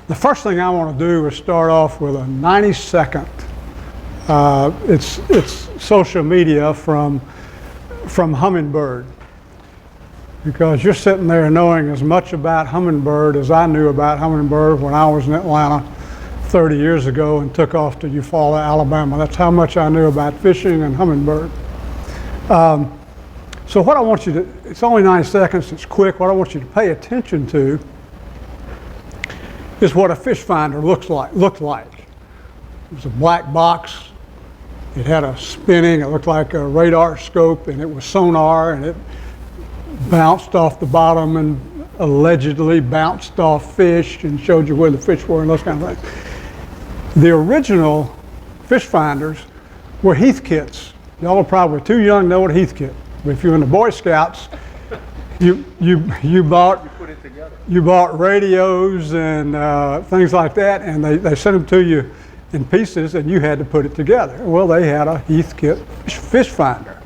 The first thing I want to do is start off with a 90-second. It's social media from Humminbird, because you're sitting there knowing as much about Humminbird as I knew about Humminbird when I was in Atlanta 30 years ago and took off to Eufaula, Alabama. That's how much I knew about fishing and Humminbird. So what I want you to, it's only 90 seconds, it's quick. What I want you to pay attention to is what a fish finder looked like. It was a black box. It had a spinning, it looked like a radar scope, and it was sonar, and it bounced off the bottom and allegedly bounced off fish and showed you where the fish were and those kind of things. The original fish finders were Heathkits. Y'all are probably too young to know what a Heathkit. But if you're in the Boy Scouts, you bought radios and things like that, and they sent them to you in pieces, and you had to put it together. Well, they had a Heathkit fish finder,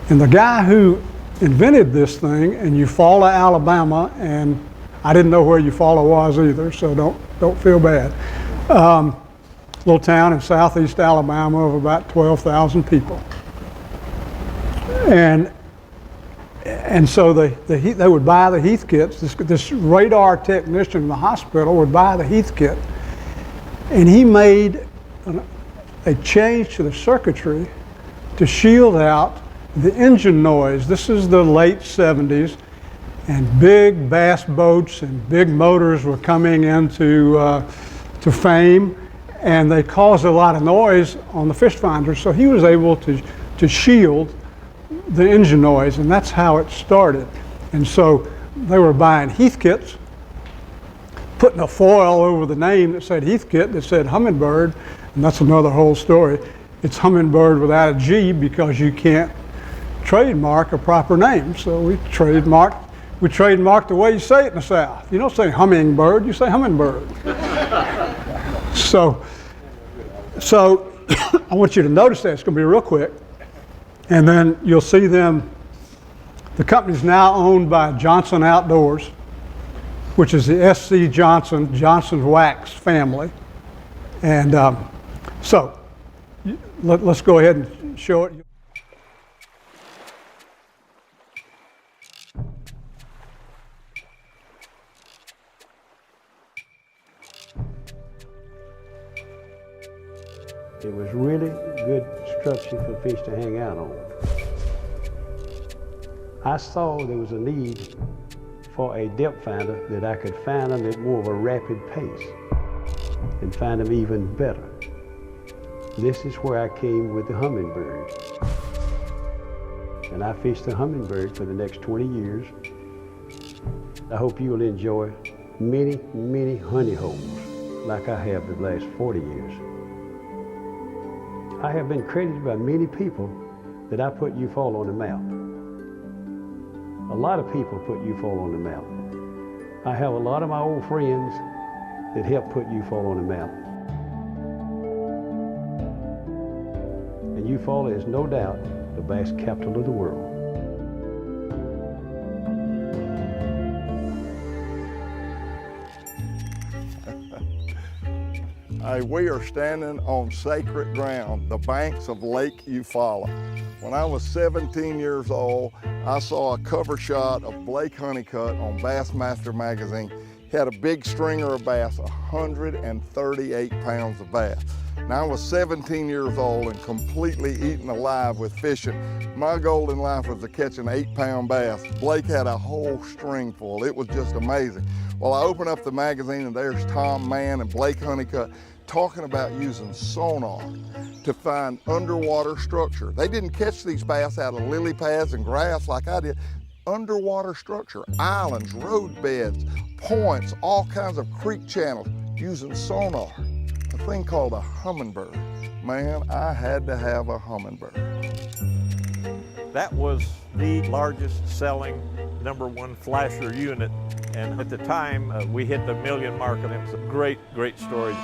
and the guy who invented this thing in Eufaula, Alabama, and I didn't know where Eufaula was either, so don't feel bad. Little town in southeast Alabama of about 12,000 people, and so they would buy the Heathkits. This radar technician in the hospital would buy the Heathkit, and he made a change to the circuitry to shield out the engine noise. This is the late 70s, and big bass boats and big motors were coming into to fame, and they caused a lot of noise on the fish finder. So he was able to shield the engine noise, and that's how it started. And so they were buying Heathkits, putting a foil over the name that said Heathkit, that said Humminbird, and that's another whole story. It's Humminbird without a G because you can't trademark a proper name. So we trademarked the way you say it in the South. You don't say Hummingbird, you say Humminbird. So I want you to notice that. It's going to be real quick. And then you'll see them. The company's now owned by Johnson Outdoors, which is the SC Johnson Wax family. And so let's go ahead and show it. It was really good structure for fish to hang out on. I saw there was a need for a depth finder that I could find them at more of a rapid pace and find them even better. This is where I came with the Humminbird. And I fished the Humminbird for the next 20 years. I hope you will enjoy many, many honey holes like I have the last 40 years. I have been credited by many people that I put Eufaula on the map. A lot of people put Eufaula on the map. I have a lot of my old friends that helped put Eufaula on the map. And Eufaula is no doubt the bass capital of the world. We are standing on sacred ground, the banks of Lake Eufaula. When I was 17 years old, I saw a cover shot of Blake Honeycutt on Bassmaster magazine. He had a big stringer of bass, 138 pounds of bass. Now I was 17 years old and completely eaten alive with fishing. My goal in life was to catch an 8-pound bass. Blake had a whole string full. It was just amazing. Well, I opened up the magazine and there's Tom Mann and Blake Honeycutt talking about using sonar to find underwater structure. They didn't catch these bass out of lily pads and grass like I did. Underwater structure, islands, road beds, points, all kinds of creek channels using sonar. A thing called a Humminbird. Man, I had to have a Humminbird. That was the largest selling #1 flasher unit. And at the time, we hit the million mark, and it was a great, great story.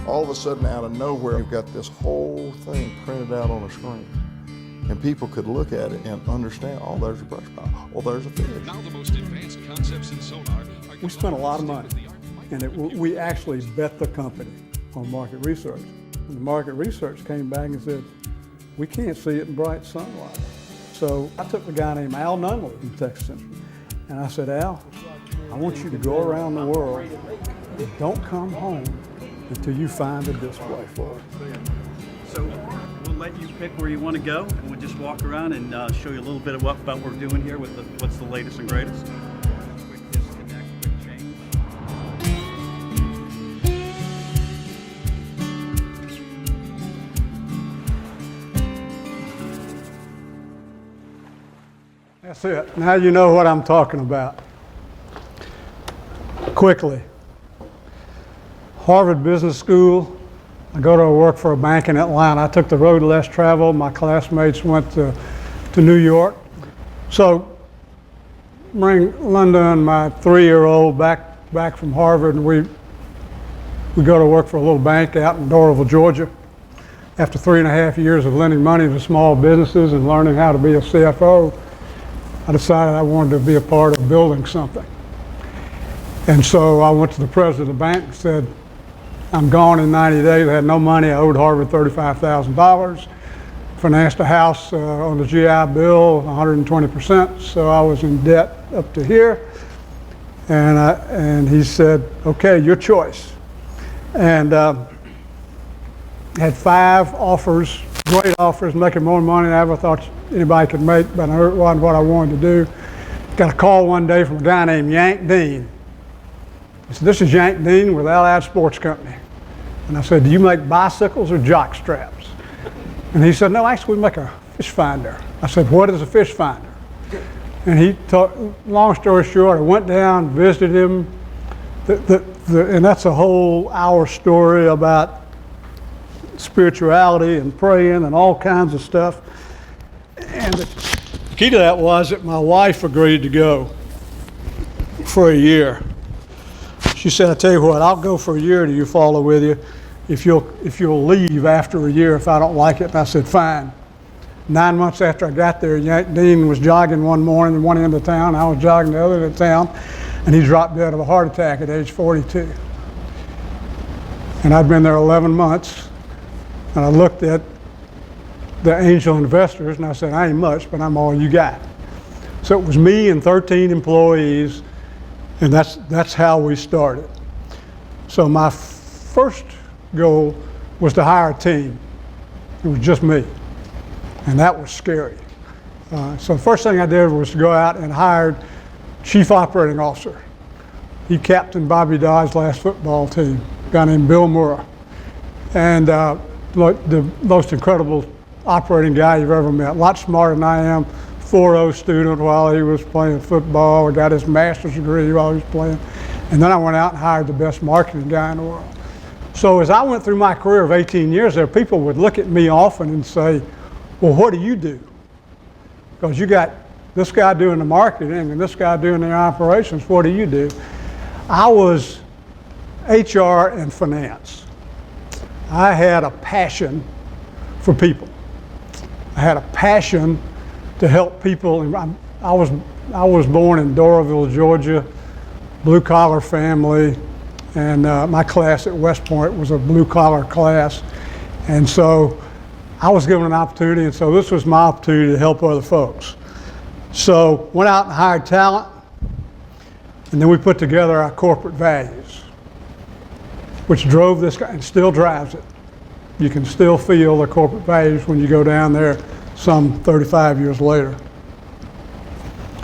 All of a sudden, out of nowhere, you've got this whole thing printed out on a screen. and people could look at it and understand, oh, there's a brush pile, oh, there's a fish. Now the most advanced concepts in sonar. We spent a lot of money, and we actually bet the company on market research. And the market research came back and said, we can't see it in bright sunlight. So I took a guy named Al Nunley in Texas, and I said, Al, I want you to go around the world and don't come home until you find a display for it. So we'll let you pick where you want to go, and we'll just walk around and show you a little bit of what we're doing here with what's the latest and greatest. Quick disconnect, quick change. That's it. Now you know what I'm talking about. Quickly. Harvard Business School. I go to work for a bank in Atlanta. I took the road less traveled. My classmates went to New York. So bring Linda and my 3-year-old back from Harvard, and we go to work for a little bank out in Doraville, Georgia. After 3.5 years of lending money to small businesses and learning how to be a CFO, I decided I wanted to be a part of building something. And so I went to the president of the bank and said, I'm gone in 90 days. I had no money. I owed Harvard $35,000. Financed a house on the GI Bill, 120%. So I was in debt up to here. And he said, okay, your choice. And had 5 offers, great offers, making more money than I ever thought anybody could make, but it wasn't what I wanted to do. Got a call one day from a guy named Yank Dean. He said, this is Yank Dean with Allied Sports Company. And I said, do you make bicycles or jock straps? And he said, no, actually we make a fish finder. I said, what is a fish finder? And he talked, long story short, I went down, visited him, and that's a whole hour story about spirituality and praying and all kinds of stuff. And the key to that was that my wife agreed to go for a year. She said, I tell you what, I'll go for a year. Do you follow with you? If you'll leave after a year if I don't like it. And I said, fine. 9 months after I got there, Yank Dean was jogging one morning in one end of town. I was jogging the other end of town, and he dropped dead of a heart attack at age 42. And I'd been there 11 months, and I looked at the angel investors, and I said, I ain't much, but I'm all you got. So it was me and 13 employees, and that's how we started. So my first goal was to hire a team. It was just me, and that was scary. So the first thing I did was to go out and hired chief operating officer. He captained Bobby Dodd's last football team, a guy named Bill Murrah, and the most incredible operating guy you've ever met. A lot smarter than I am. 4.0 student while he was playing football. Got his master's degree while he was playing. And then I went out and hired the best marketing guy in the world. So as I went through my career of 18 years there, people would look at me often and say, well, what do you do? Because you got this guy doing the marketing and this guy doing the operations. What do you do? I was HR and finance. I had a passion for people. I had a passion to help people. I was born in Doraville, Georgia, blue collar family, and my class at West Point was a blue collar class, and so I was given an opportunity, and so this was my opportunity to help other folks. So went out and hired talent, and then we put together our corporate values, which drove this guy and still drives it. You can still feel the corporate values when you go down there some 35 years later.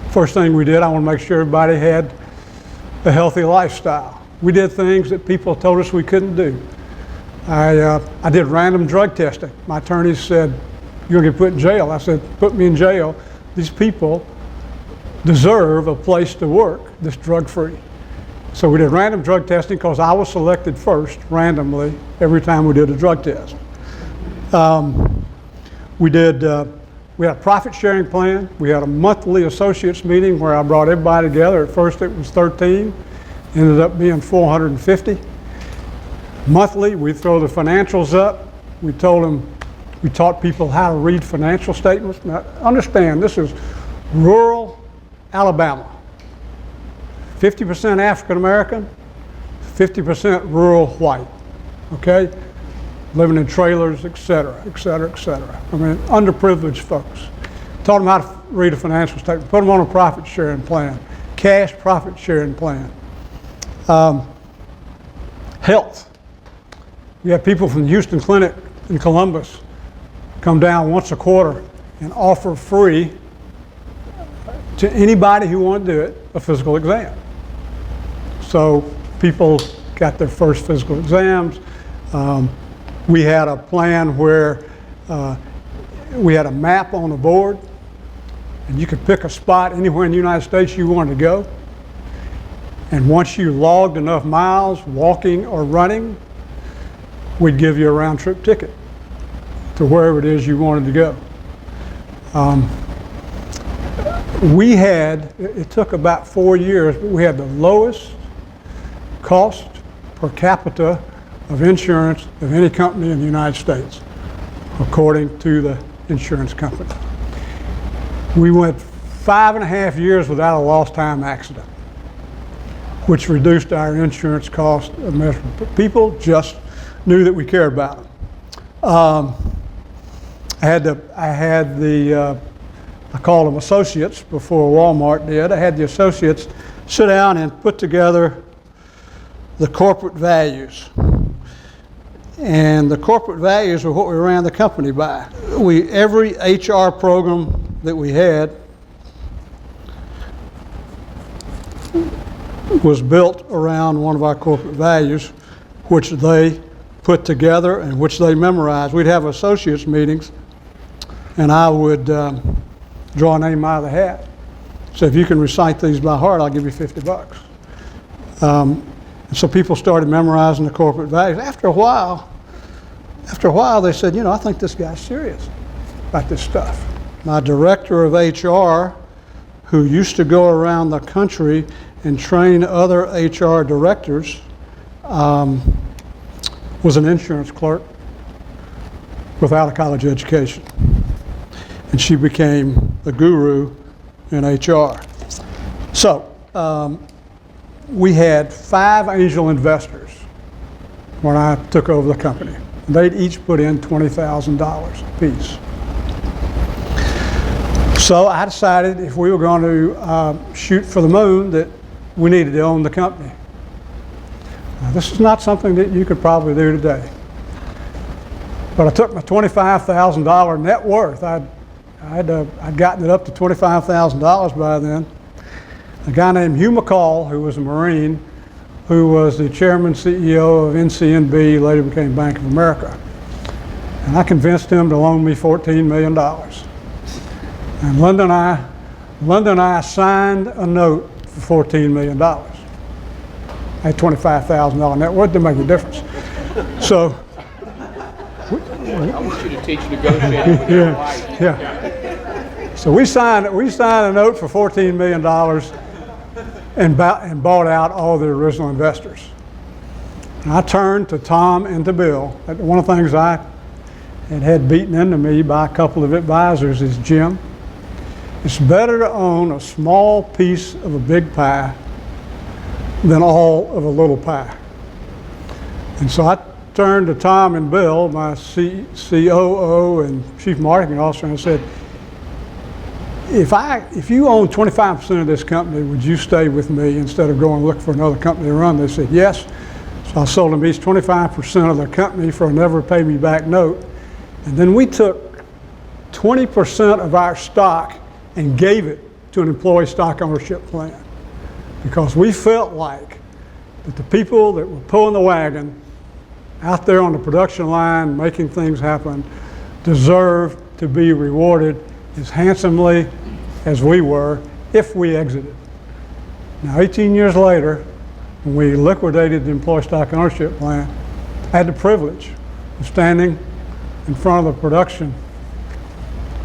First thing we did, I want to make sure everybody had a healthy lifestyle. We did things that people told us we couldn't do. I did random drug testing. My attorneys said, you're gonna get put in jail. I said, put me in jail. These people deserve a place to work that's drug-free. So we did random drug testing because I was selected first randomly every time we did a drug test. We had a profit sharing plan. We had a monthly associates meeting where I brought everybody together. At first it was 13, ended up being 450. Monthly, we throw the financials up. We told them We taught people how to read financial statements. Now, understand, this is rural Alabama. 50% African American, 50% rural white, okay? Living in trailers, et cetera, et cetera, et cetera. I mean, underprivileged folks. Taught them how to read a financial statement, put them on a profit sharing plan, cash profit sharing plan. Health. You have people from the Houston Clinic in Columbus come down once a quarter and offer free to anybody who wanted to do it a physical exam. So people got their first physical exams. We had a plan where we had a map on the board, and you could pick a spot anywhere in the United States you wanted to go. And once you logged enough miles, walking or running, we'd give you a round trip ticket to wherever it is you wanted to go. It took about 4 years, but we had the lowest cost per capita of insurance of any company in the United States, according to the insurance company. We went 5.5 years without a lost time accident, which reduced our insurance cost immeasurably. People just knew that we cared about them. I called them associates before Walmart did. I had the associates sit down and put together the corporate values. And the corporate values were what we ran the company by. Every HR program that we had was built around one of our corporate values, which they put together and which they memorized. We'd have associates meetings, and I would draw a name out of the hat. So if you can recite these by heart, I'll give you $50. And so people started memorizing the corporate values. After a while, they said, I think this guy's serious about this stuff. My director of HR, who used to go around the country and train other HR directors, was an insurance clerk without a college education. And she became the guru in HR. So we had 5 angel investors when I took over the company. They'd each put in $20,000 apiece. So I decided if we were going to shoot for the moon that we needed to own the company. Now, this is not something that you could probably do today. But I took my $25,000 net worth. I'd gotten it up to $25,000 by then. A guy named Hugh McCall, who was a Marine, who was the chairman CEO of NCNB, later became Bank of America. And I convinced him to loan me $14 million. And Linda and I signed a note for $14 million. I had $25,000 net worth, didn't make a difference. So, I want you to teach negotiating with your wife. Yeah. So we signed a note for $14 million and bought out all the original investors. And I turned to Tom and to Bill. One of the things I had beaten into me by a couple of advisors is, Jim, it's better to own a small piece of a big pie than all of a little pie. And so I turned to Tom and Bill, my COO and Chief Marketing Officer, and I said, if you own 25% of this company, would you stay with me instead of going look for another company to run? They said yes. So I sold them each 25% of their company for a never pay me back note. And then we took 20% of our stock and gave it to an employee stock ownership plan, because we felt like that the people that were pulling the wagon out there on the production line making things happen deserved to be rewarded as handsomely as we were if we exited. Now 18 years later, when we liquidated the employee stock ownership plan, I had the privilege of standing in front of the production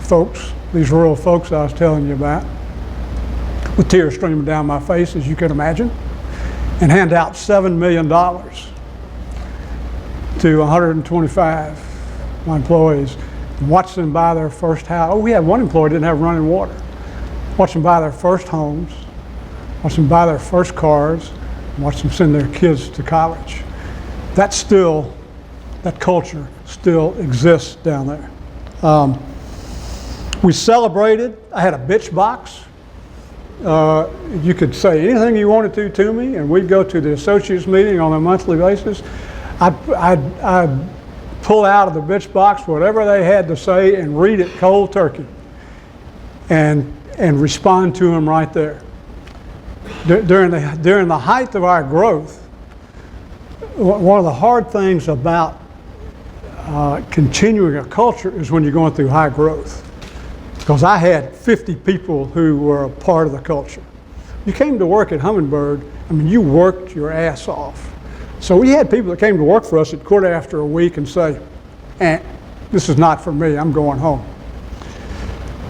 folks, these rural folks I was telling you about, with tears streaming down my face, as you can imagine, and hand out $7 million to 125 of my employees watched them buy their first house. Oh, we had one employee that didn't have running water. Watched them buy their first homes, watched them buy their first cars, watched them send their kids to college. That culture still exists down there. We celebrated. I had a bitch box. You could say anything you wanted to me, and we'd go to the associates meeting on a monthly basis. I'd pull out of the bitch box whatever they had to say and read it cold turkey, and respond to them right there. During the height of our growth, one of the hard things about continuing a culture is when you're going through high growth. Because I had 50 people who were a part of the culture. You came to work at Humminbird, I mean, you worked your ass off. So we had people that came to work for us that quit after a week and say, this is not for me, I'm going home.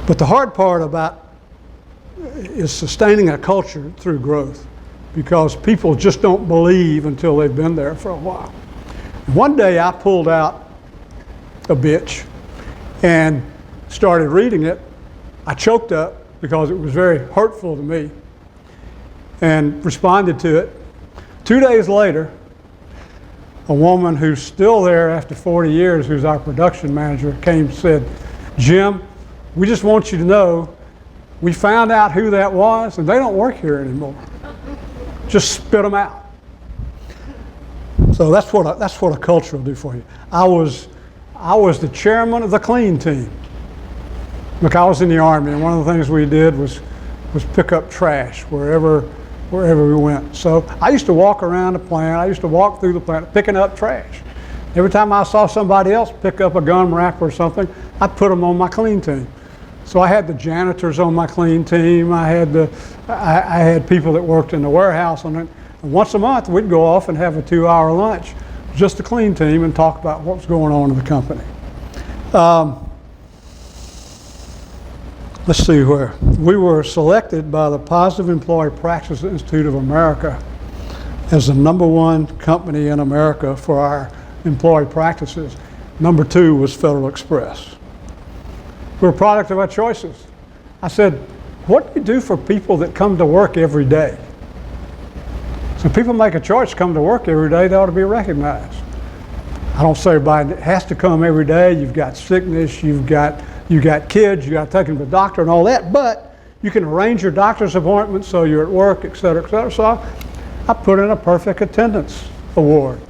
But the hard part is sustaining a culture through growth, because people just don't believe until they've been there for a while. One day I pulled out a bitch and started reading it. I choked up because it was very hurtful to me and responded to it. 2 days later, a woman who's still there after 40 years, who's our production manager, came and said, Jim, we just want you to know we found out who that was and they don't work here anymore. Just spit them out. So that's what a culture will do for you. I was the chairman of the clean team. Look, I was in the Army, and one of the things we did was pick up trash wherever we went. So I used to walk around the plant. I used to walk through the plant picking up trash. Every time I saw somebody else pick up a gum wrapper or something, I'd put them on my clean team. So I had the janitors on my clean team. I had people that worked in the warehouse on it. And once a month, we'd go off and have a 2-hour lunch, just the clean team, and talk about what was going on in the company. Let's see where. We were selected by the Positive Employee Practice Institute of America as the #1 company in America for our employee practices. Number 2 was Federal Express. We're a product of our choices. I said, what do you do for people that come to work every day? So people make a choice to come to work every day, they ought to be recognized. I don't say everybody has to come every day. You've got sickness, you've got kids, you got to take them to the doctor and all that, but you can arrange your doctor's appointment so you're at work, et cetera, et cetera. So I put in a perfect attendance award.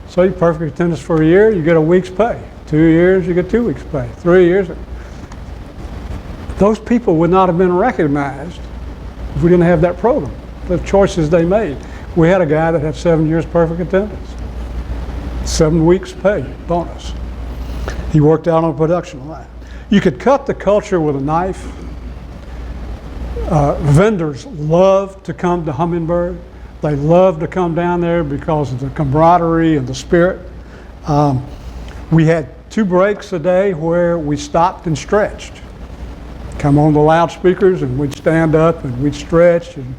So you perfect attendance for a year, you get a week's pay. 2 years, you get 2 weeks' pay. 3 years. Those people would not have been recognized if we didn't have that program, the choices they made. We had a guy that had 7 years perfect attendance, 7 weeks' pay bonus. He worked out on a production line. You could cut the culture with a knife. Vendors love to come to Humminbird. They love to come down there because of the camaraderie and the spirit. We had 2 breaks a day where we stopped and stretched. Come on the loudspeakers and we'd stand up and we'd stretch and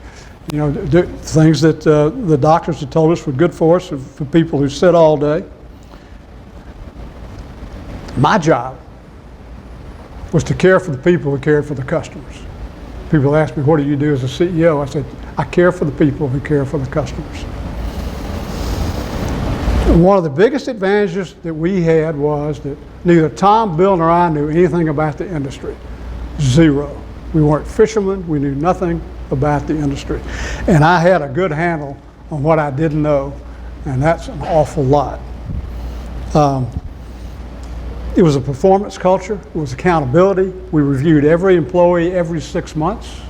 do things that the doctors had told us were good for us, for people who sit all day. My job was to care for the people who cared for the customers. People ask me, what do you do as a CEO? I said, I care for the people who care for the customers. One of the biggest advantages that we had was that neither Tom, Bill, nor I knew anything about the industry. Zero. We weren't fishermen. We knew nothing about the industry. And I had a good handle on what I didn't know, and that's an awful lot. It was a performance culture. It was accountability. We reviewed every employee every 6 months.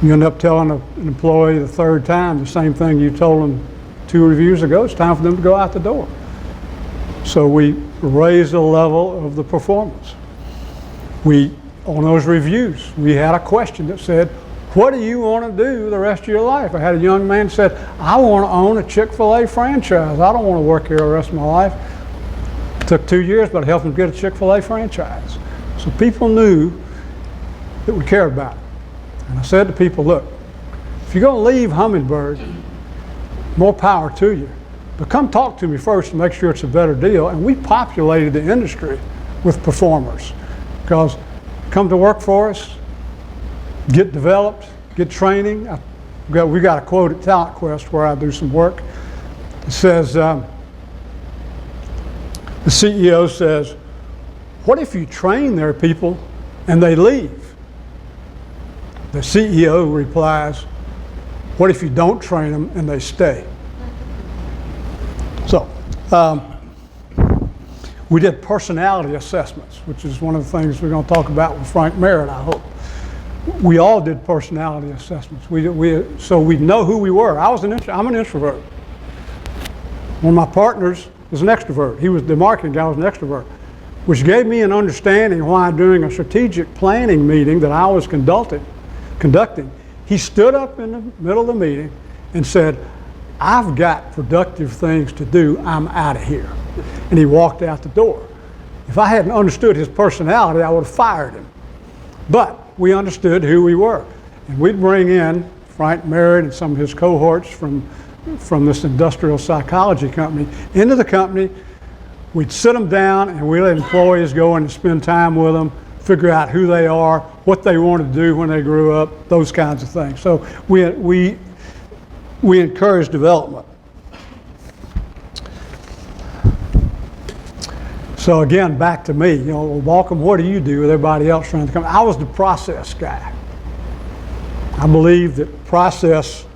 You end up telling an employee the 3rd time the same thing you told them 2 reviews ago. It's time for them to go out the door. So we raised the level of the performance. On those reviews, we had a question that said, what do you want to do the rest of your life? I had a young man said, I want to own a Chick-fil-A franchise. I don't want to work here the rest of my life. It took 2 years, but I helped him get a Chick-fil-A franchise. So people knew that we cared about it. And I said to people, look, if you're going to leave Humminbird, more power to you. But come talk to me first to make sure it's a better deal. And we populated the industry with performers. Because come to work for us, get developed, get training. We got a quote at Talent Quest where I do some work. It says, the CEO says, what if you train their people and they leave? The CEO replies, what if you don't train them and they stay? So, we did personality assessments, which is one of the things we're going to talk about with Frank Merritt, I hope. We all did personality assessments. So we know who we were. I'm an introvert. One of my partners was an extrovert. He was the marketing guy, was an extrovert, which gave me an understanding why during a strategic planning meeting that I was conducting, he stood up in the middle of the meeting and said, I've got productive things to do, I'm out of here. And he walked out the door. If I hadn't understood his personality, I would have fired him. But we understood who we were. And we'd bring in Frank Merritt and some of his cohorts from this industrial psychology company into the company. We'd sit them down and we let employees go in and spend time with them, figure out who they are, what they wanted to do when they grew up, those kinds of things. So we encourage development. So again, back to me, well, Balkcom, what do you do with everybody else around the company? I was the process guy. I believed that process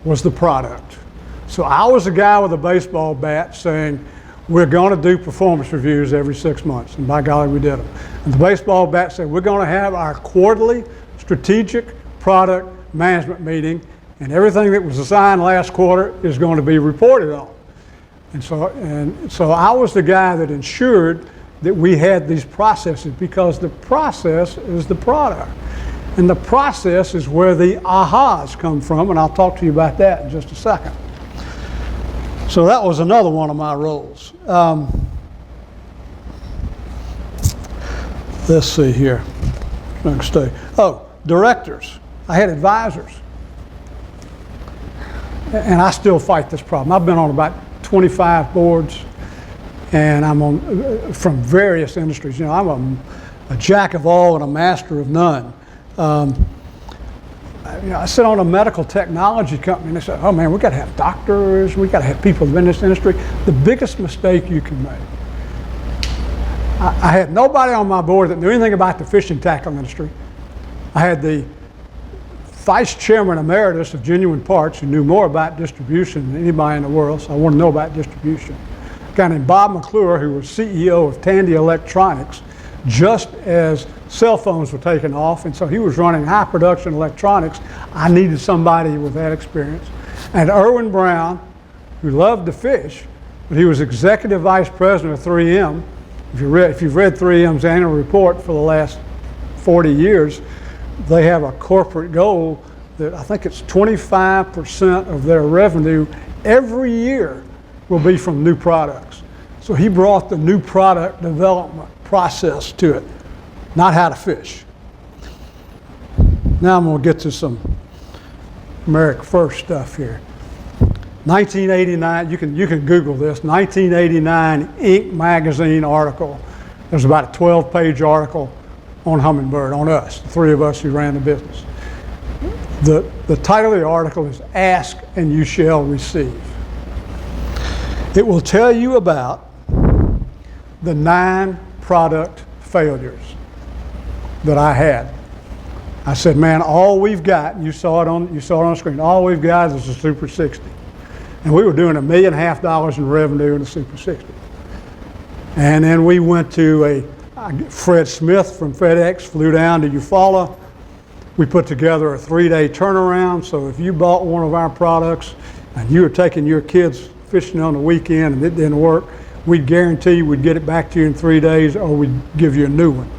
was the product. So I was the guy with a baseball bat saying, we're going to do performance reviews every 6 months. And by golly, we did them. And the baseball bat said, we're going to have our quarterly strategic product management meeting, and everything that was assigned last quarter is going to be reported on. And so I was the guy that ensured that we had these processes, because the process is the product. And the process is where the ahas come from, and I'll talk to you about that in just a second. So that was another one of my roles. Let's see here. Oh, directors. I had advisors. And I still fight this problem. I've been on about 25 boards, and I'm on from various industries. I'm a jack of all and a master of none. I sit on a medical technology company, and they say, oh man, we got to have doctors, we got to have people in this industry. The biggest mistake you can make. I had nobody on my board that knew anything about the fishing tackle industry. I had the vice chairman emeritus of Genuine Parts, who knew more about distribution than anybody in the world, so I want to know about distribution. A guy named Bob McClure, who was CEO of Tandy Electronics, just as cell phones were taking off, and so he was running high production electronics. I needed somebody with that experience. And Irwin Brown, who loved to fish, but he was executive vice president of 3M. If you've read 3M's annual report for the last 40 years, they have a corporate goal that I think it's 25% of their revenue every year will be from new products. So he brought the new product development process to it, not how to fish. Now I'm going to get to some America First stuff here. 1989, you can Google this, 1989 Inc. magazine article. There's about a 12-page article on Humminbird, on us, the three of us who ran the business. The title of the article is Ask and You Shall Receive. It will tell you about the 9 product failures that I had. I said, man, all we've got, you saw it on the screen, all we've got is a Super 60. And we were doing $1.5 million in revenue in the Super 60. And then we went to Fred Smith from FedEx flew down to Eufaula. We put together a 3-day turnaround, so if you bought one of our products and you were taking your kids fishing on the weekend and it didn't work, we'd guarantee we'd get it back to you in 3 days, or we'd give you a new one.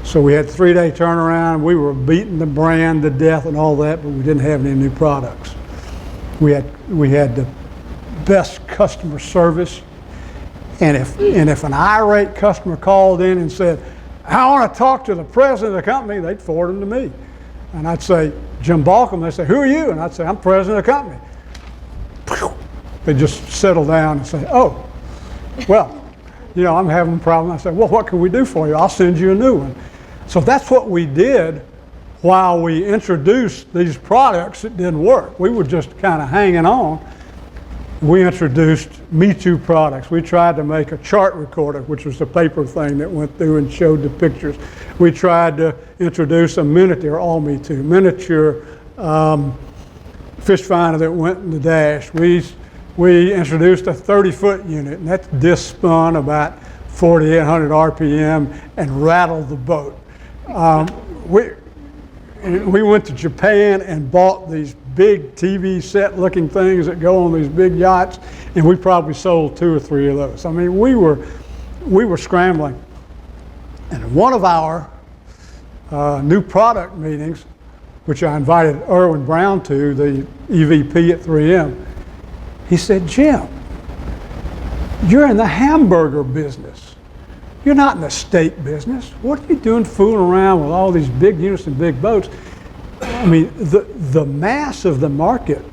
So we had a 3-day turnaround. We were beating the brand to death and all that, but we didn't have any new products. We had the best customer service. And if an irate customer called in and said, I want to talk to the president of the company, they'd forward them to me. And I'd say, Jim Balkcom. They'd say, who are you? And I'd say, I'm president of the company. They'd just settle down and say, oh, well, you know, I'm having a problem. I said, well, what can we do for you? I'll send you a new one. So that's what we did while we introduced these products that didn't work. We were just kind of hanging on. We introduced Me Too products. We tried to make a chart recorder, which was the paper thing that went through and showed the pictures. We tried to introduce a miniature, all Me Too, miniature fish finder that went in the dash. We introduced a 30-foot unit, and that disc spun about 4,800 RPM and rattled the boat. We went to Japan and bought these big TV set looking things that go on these big yachts, and we probably sold 2 or 3 of those. I mean, we were scrambling. And one of our new product meetings, which I invited Irwin Brown to, the EVP at 3M, he said, Jim, you're in the hamburger business. You're not in the steak business. What are you doing fooling around with all these big units and big boats? I mean, the mass of the market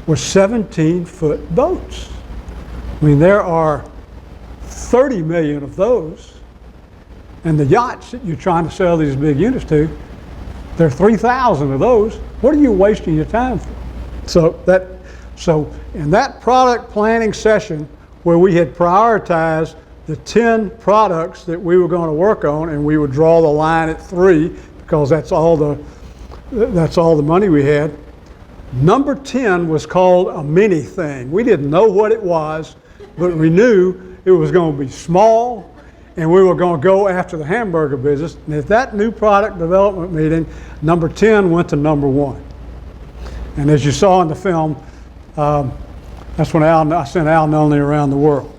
was 17-foot boats. I mean, there are 30 million of those, and the yachts that you're trying to sell these big units to, there are 3,000 of those. What are you wasting your time for? So in that product planning session where we had prioritized the 10 products that we were going to work on, and we would draw the line at 3 because that's all the money we had. Number 10 was called a mini thing. We didn't know what it was, but we knew it was going to be small, and we were going to go after the hamburger business. And at that new product development meeting, number 10 went to number 1. And as you saw in the film, that's when I sent Al Nolney around the world.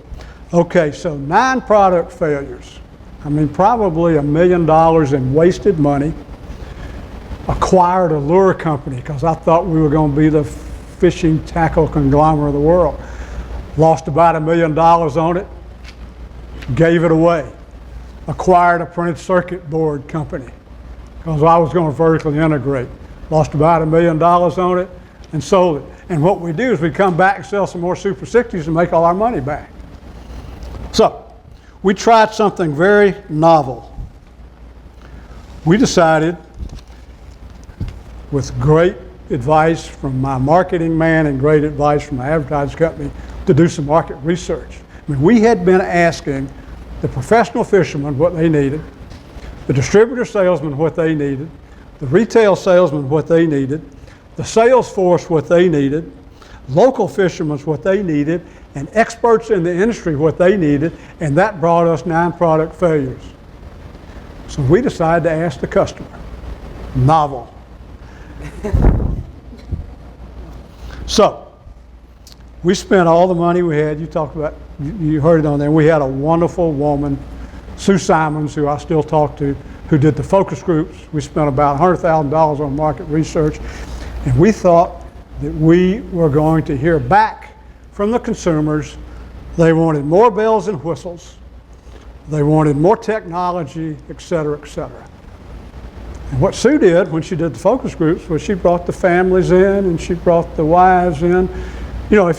Okay, so 9 product failures. I mean, probably $1 million in wasted money. Acquired a lure company because I thought we were going to be the fishing tackle conglomerate of the world. Lost about $1 million on it, gave it away. Acquired a printed circuit board company because I was going to vertically integrate. Lost about $1 million on it and sold it. And what we do is we come back and sell some more Super 60s and make all our money back. So we tried something very novel. We decided, with great advice from my marketing man and great advice from my advertising company, to do some market research. I mean, we had been asking the professional fishermen what they needed, the distributor salesmen what they needed, the retail salesmen what they needed, the sales force what they needed, local fishermen what they needed, and experts in the industry what they needed, and that brought us 9 product failures. So we decided to ask the customer. Novel. So we spent all the money we had. You talked about, you heard it on there. We had a wonderful woman, Sue Simons, who I still talk to, who did the focus groups. We spent about $100,000 on market research, and we thought that we were going to hear back from the consumers. They wanted more bells and whistles. They wanted more technology, et cetera, et cetera. And what Sue did when she did the focus groups was she brought the families in and she brought the wives in. You know,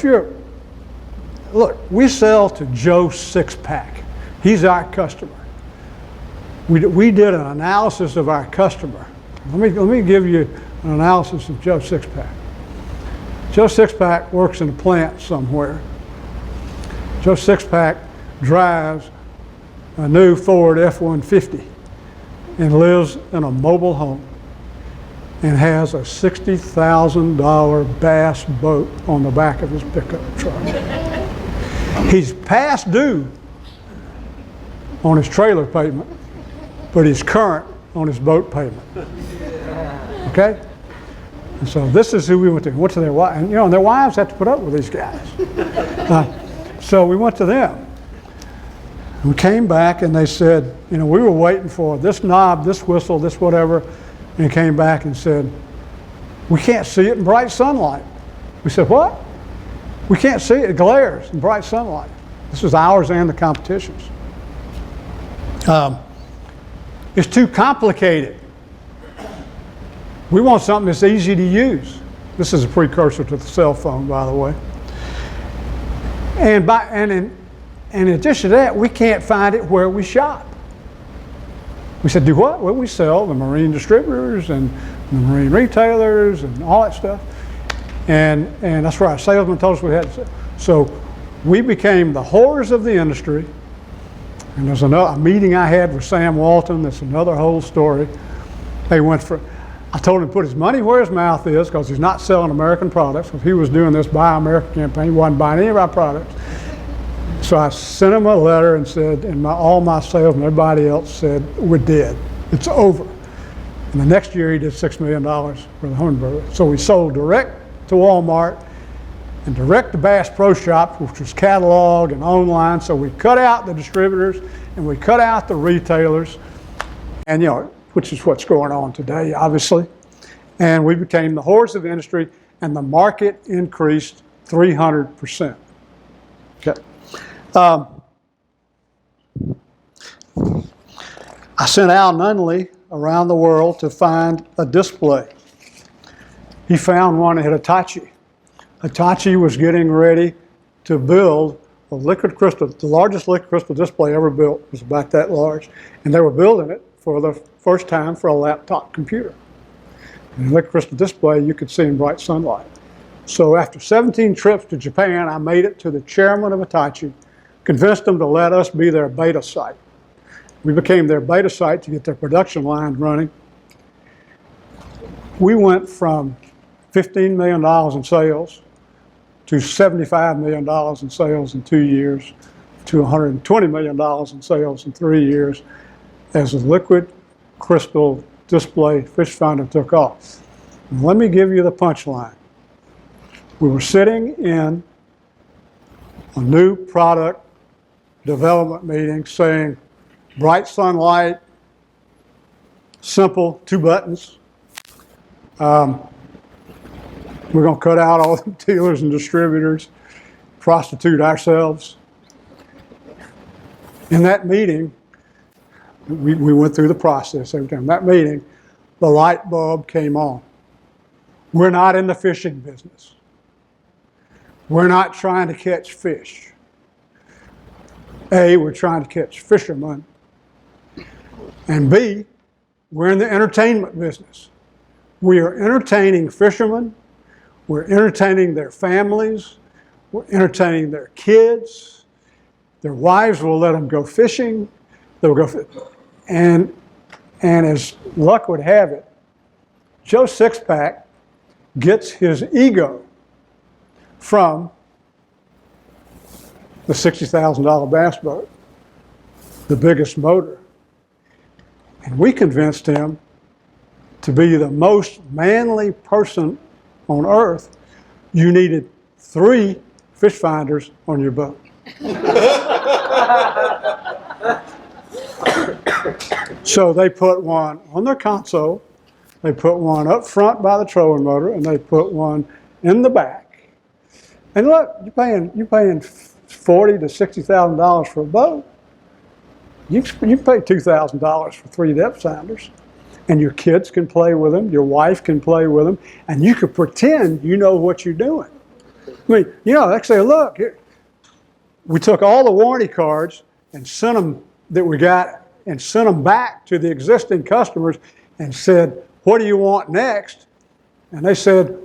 look, we sell to Joe Sixpack. He's our customer. We did an analysis of our customer. Let me give you an analysis of Joe Sixpack. Joe Sixpack works in a plant somewhere. Joe Sixpack drives a new Ford F-150 and lives in a mobile home and has a $60,000 bass boat on the back of his pickup truck. He's past due on his trailer payment, but he's current on his boat payment. Okay? And so this is who we went to. We went to their wives, and their wives have to put up with these guys. So we went to them. We came back and they said, we were waiting for this knob, this whistle, this whatever, and he came back and said, we can't see it in bright sunlight. We said, what? We can't see it. It glares in bright sunlight. This was ours and the competition's. It's too complicated. We want something that's easy to use. This is a precursor to the cell phone, by the way. And And in addition to that, we can't find it where we shop. We said, do what? Well, we sell the marine distributors and the marine retailers and all that stuff. And that's where our salesman told us we had to. So we became the whores of the industry. And there's a meeting I had with Sam Walton. That's another whole story. They went for, I told him to put his money where his mouth is because he's not selling American products. Because he was doing this Buy American campaign. He wasn't buying any of our products. So I sent him a letter and said, and all my salesmen, everybody else said, we're dead. It's over. And the next year he did $6 million for the Humminbird. So we sold direct to Walmart and direct to Bass Pro Shops, which was catalog and online. So we cut out the distributors and we cut out the retailers, and which is what's going on today, obviously. And we became the whores of the industry, and the market increased 300%. Okay. I sent Al Nunley around the world to find a display. He found one at Hitachi. Hitachi was getting ready to build a liquid crystal. The largest liquid crystal display ever built was about that large. And they were building it for the first time for a laptop computer. And the liquid crystal display, you could see in bright sunlight. So after 17 trips to Japan, I made it to the chairman of Hitachi, convinced them to let us be their beta site. We became their beta site to get their production line running. We went from $15 million in sales to $75 million in sales in 2 years, to $120 million in sales in 3 years, as the liquid crystal display fish finder took off. And let me give you the punchline. We were sitting in a new product development meeting saying, bright sunlight, simple, 2 buttons. We're going to cut out all the dealers and distributors, prostitute ourselves. In that meeting, we went through the process every time. In that meeting, the light bulb came on. We're not in the fishing business. We're not trying to catch fish. A, we're trying to catch fishermen. And B, we're in the entertainment business. We are entertaining fishermen. We're entertaining their families. We're entertaining their kids. Their wives will let them go fishing. They'll go and as luck would have it, Joe Sixpack gets his ego from the $60,000 bass boat, the biggest motor. And we convinced him to be the most manly person on earth, you needed 3 fish finders on your boat. So they put one on their console, they put one up front by the trolling motor, and they put one in the back. And look, you're paying $40,000 to $60,000 for a boat. You pay $2,000 for 3 depth sounders. And your kids can play with them, your wife can play with them, and you can pretend you know what you're doing. I mean, they say, look, here, we took all the warranty cards and sent them that we got and sent them back to the existing customers and said, what do you want next? And they said,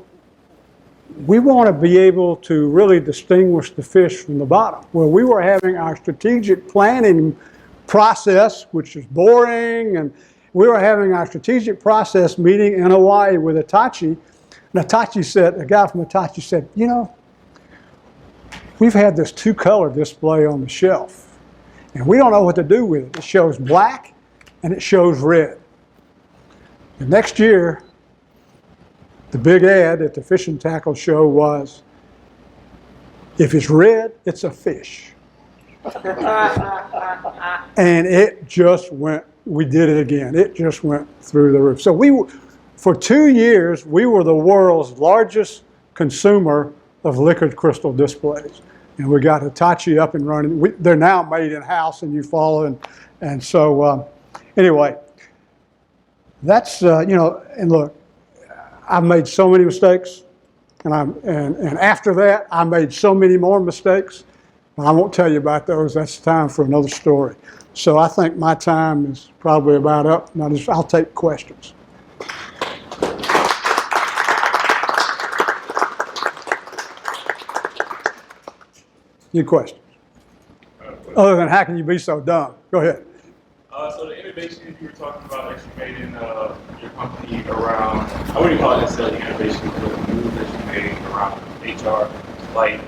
we want to be able to really distinguish the fish from the bottom. Well, we were having our strategic planning process, which is boring, and we were having our strategic process meeting in Hawaii with Hitachi. And Hitachi said, a guy from Hitachi said, we've had this 2-color display on the shelf, and we don't know what to do with it. It shows black and it shows red. The next year, the big ad at the Fishing Tackle show was, if it's red, it's a fish. And it just went, we did it again. It just went through the roof. So for 2 years, we were the world's largest consumer of liquid crystal displays. And we got Hitachi up and running. They're now made in-house and Eufaula. And so anyway, that's, and look, I've made so many mistakes. And after that, I made so many more mistakes. But I won't tell you about those. That's time for another story. So I think my time is probably about up. Now I'll take questions. Any questions? Other than how can you be so dumb? Go ahead. So the innovation you were talking about that you made in your company around, I wouldn't call it necessarily innovation, but the move that you made around HR, like,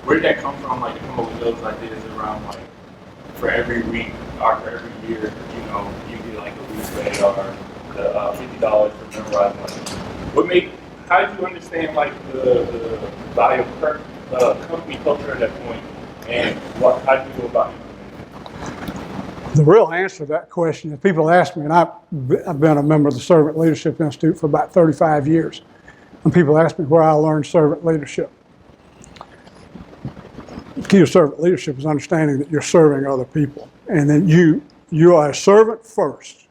where did that come from? Like, to come up with those ideas around, like, for every week or for every year, you know, you get like a week pay or the $50 for memorizing. Like, what made, how did you understand, like, the value of company culture at that point, and how did you go about it? The real answer to that question is people ask me, and I've been a member of the Servant Leadership Institute for about 35 years, and people ask me where I learned servant leadership. The key to servant leadership is understanding that you're serving other people, and then you are a servant first,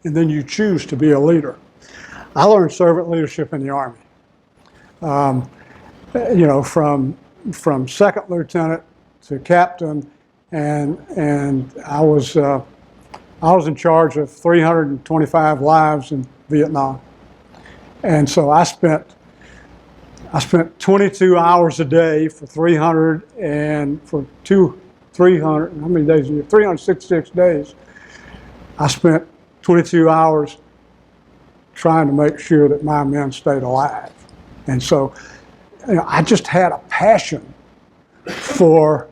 and then you choose to be a leader. I learned servant leadership in the Army. You know, from second lieutenant to captain, and I was in charge of 325 lives in Vietnam, and so I spent 22 hours a day for 300 and for 300. How many days a year? 366 days. I spent 22 hours trying to make sure that my men stayed alive, and so you know, I just had a passion for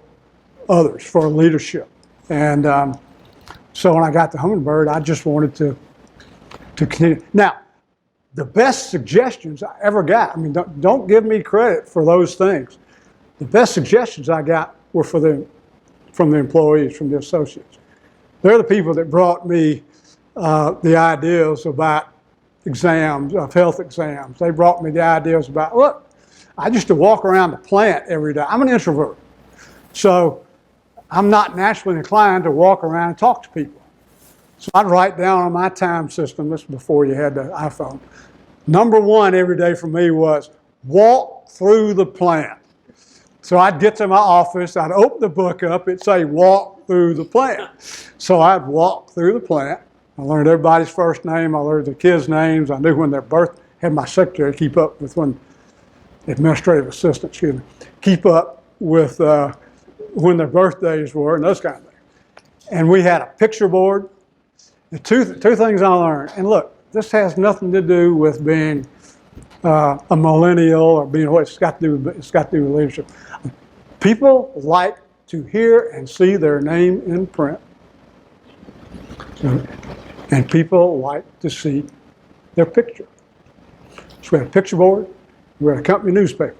others, for leadership. And so when I got the Humminbird, I just wanted to continue. Now, the best suggestions I ever got, I mean, don't give me credit for those things. The best suggestions I got were from the employees, from the associates. They're the people that brought me the ideas about exams, of health exams. They brought me the ideas about, look, I used to walk around the plant every day. I'm an introvert. So I'm not naturally inclined to walk around and talk to people. So I'd write down on my time system, this was before you had the iPhone, number one every day for me was walk through the plant. So I'd get to my office, I'd open the book up, it'd say walk through the plant. So I'd walk through the plant. I learned everybody's first name, I learned the kids' names, I knew when their birth, had my secretary keep up with when, administrative assistant, excuse me, keep up with when their birthdays were and those kind of things. And we had a picture board. The two things I learned, and look, this has nothing to do with being a millennial or being what it's got to do with leadership. People like to hear and see their name in print, and people like to see their picture. So we had a picture board, we had a company newspaper.